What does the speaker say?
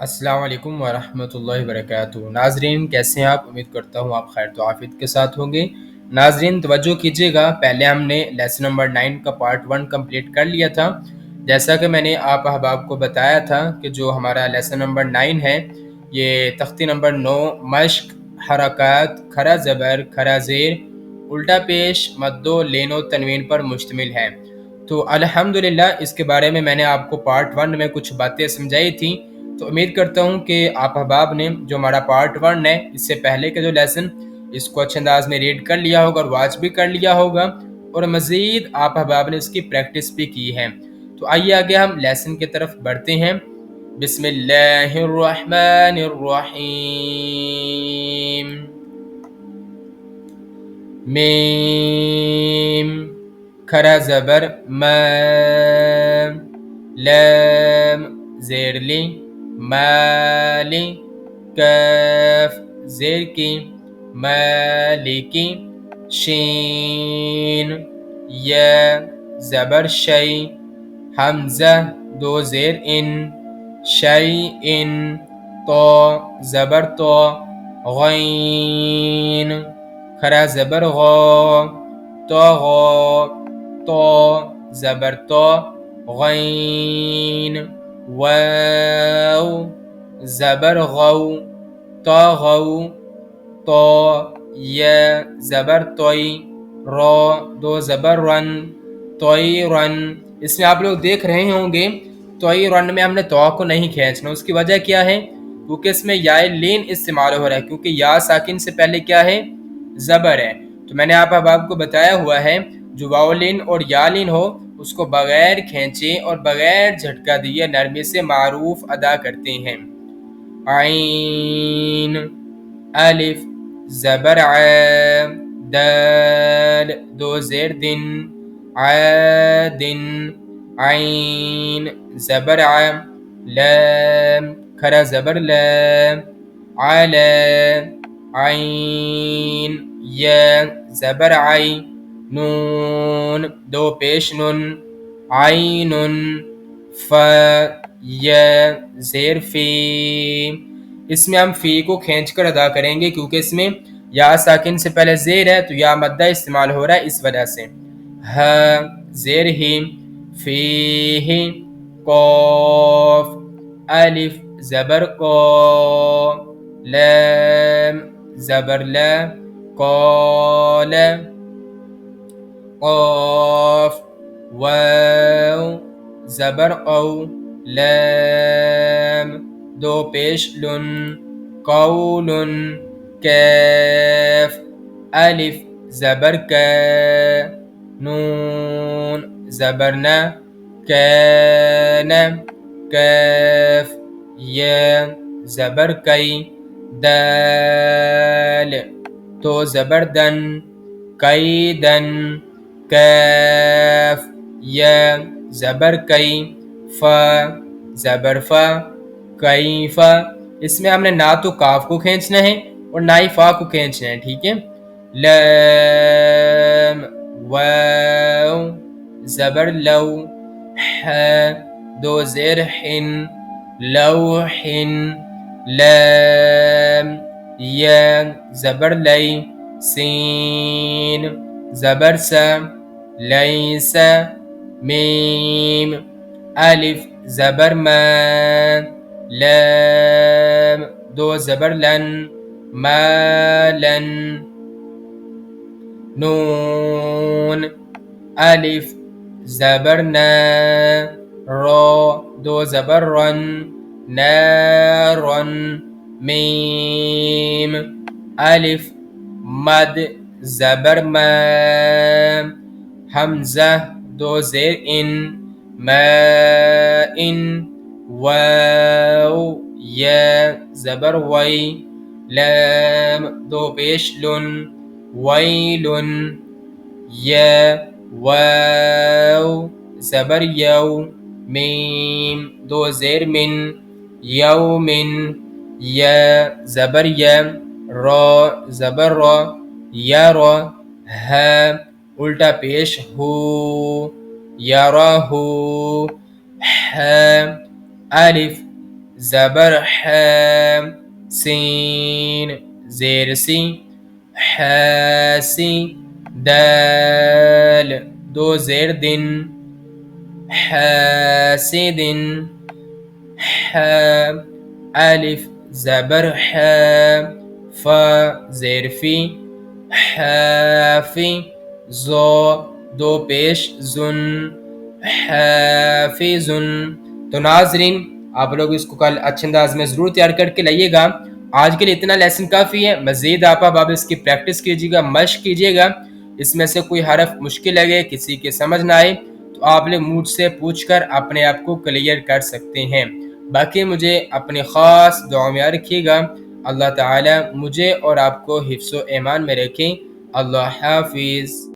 السلام علیکم ورحمۃ اللہ وبرکاتہ۔ ناظرین کیسے ہیں آپ؟ امید کرتا ہوں آپ خیر تو عافیت کے ساتھ ہوں گے۔ ناظرین توجہ کیجیے گا، پہلے ہم نے لیسن نمبر 9 کا پارٹ 1 کمپلیٹ کر لیا تھا۔ جیسا کہ میں نے آپ احباب کو بتایا تھا کہ جو ہمارا لیسن نمبر 9 ہے یہ تختی نمبر 9 مشق، حرکات، کھڑا زبر، کھڑا زیر، الٹا پیش، مد و لین و تنوین پر مشتمل ہے۔ تو الحمدللہ اس کے بارے میں نے آپ کو پارٹ 1 میں کچھ باتیں سمجھائی تھیں، تو امید کرتا ہوں کہ آپ احباب نے جو ہمارا پارٹ 1 ہے اس سے پہلے کے جو لیسن اس کو اچھے انداز میں ریڈ کر لیا ہوگا اور واچ بھی کر لیا ہوگا، اور مزید آپ احباب نے اس کی پریکٹس بھی کی ہے۔ تو آئیے آگے ہم لیسن کی طرف بڑھتے ہیں۔ بسم اللہ الرحمن الرحیم۔ میم، کھڑا زبر ما، لام زیر لی، مالی، کاف زیر کی، مالکی، شین، یا زبر شی، حمزہ دو زیر ان، شی ان، تو زبر تو، غین، کھڑا زبر غو، تو غو، تو زبر تو، غین، واو زبر غو، تو غو، تو یا زبر توئی، رو دو زبر رن، توئی رن۔ اس میں آپ لوگ دیکھ رہے ہوں گے توئی رن میں ہم نے تو کو نہیں کھینچنا، اس کی وجہ کیا ہے؟ کیونکہ اس میں یا لین استعمال ہو رہا ہے، کیونکہ یا ساکن سے پہلے کیا ہے؟ زبر ہے۔ تو میں نے آپ احباب کو بتایا ہوا ہے جو واولین اور یالین ہو اس کو بغیر کھینچے اور بغیر جھٹکا دیے نرمی سے معروف ادا کرتے ہیں۔ عین، الف زبر ع، دال دو زیر دن، عادن، عین زبر ع، لام کھڑا زبر لا، علا، عین، یا زبر عی، نون دو پیش نن، عین، فا یا زیر فی۔ اس میں ہم فی کو کھینچ کر ادا کریں گے کیونکہ اس میں یا ساکن سے پہلے زیر ہے تو یا مدہ استعمال ہو رہا ہے اس وجہ سے۔ ہا زیر ہی، فی ہی، قوف، الف زبر کو، لام زبر لا، قال، قاف، واو زبر او، لام دو پیش لن، قول، کاف، الف زبر کا، نون زبر نا، کان، کاف، یا زبر کئی، دال تو زبر دن، قیدن، کاف، یا زبر کئی، فا زبر فا، کیفا۔ اس میں ہم نے نہ تو کاف کو کھینچنا ہے اور نہ ہی فا کو کھینچنا ہے، ٹھیک ہے۔ لام، واو زبر لو، ح دو زیر حن، لوح، لام، یا زبر لی، سین زبر سا، لیس، میم، الف زبر ما، لام دو زبر لن، مالن، نون، الف زبر نا، رو دو زبر رن، نارن، میم، الف مد زبر ما، حمزہ دو زیر ان، ما ان، واو یا زبر وی، لام دو پیش لن، ویل، یا واو زبر یو، میم دو زیر من، یوم، یا زبر یم، را زبر را، یا را، ہا الٹا پیش ہو، یا را ہو، ہا الف زبر ح، سین زیر سی، حاسی، دال دو زیر دن، حاسد، ح، الف زبر ح، فا زیر فی، حافی، زو دو پیش زن، حافظن۔ تو ناظرین آپ لوگ اس کو کل اچھے انداز میں ضرور تیار کر کے لائیے گا۔ آج کے لیے اتنا لیسن کافی ہے، مزید آپ اب اس کی پریکٹس کیجیے گا، مشق کیجیے گا۔ اس میں سے کوئی حرف مشکل لگے، کسی کے سمجھ نہ آئے تو آپ لوگ مجھ سے پوچھ کر اپنے آپ کو کلیئر کر سکتے ہیں۔ باقی مجھے اپنے خاص دعا میں رکھیے گا۔ اللہ تعالی مجھے اور آپ کو حفظ و ایمان میں رکھیں۔ اللہ حافظ۔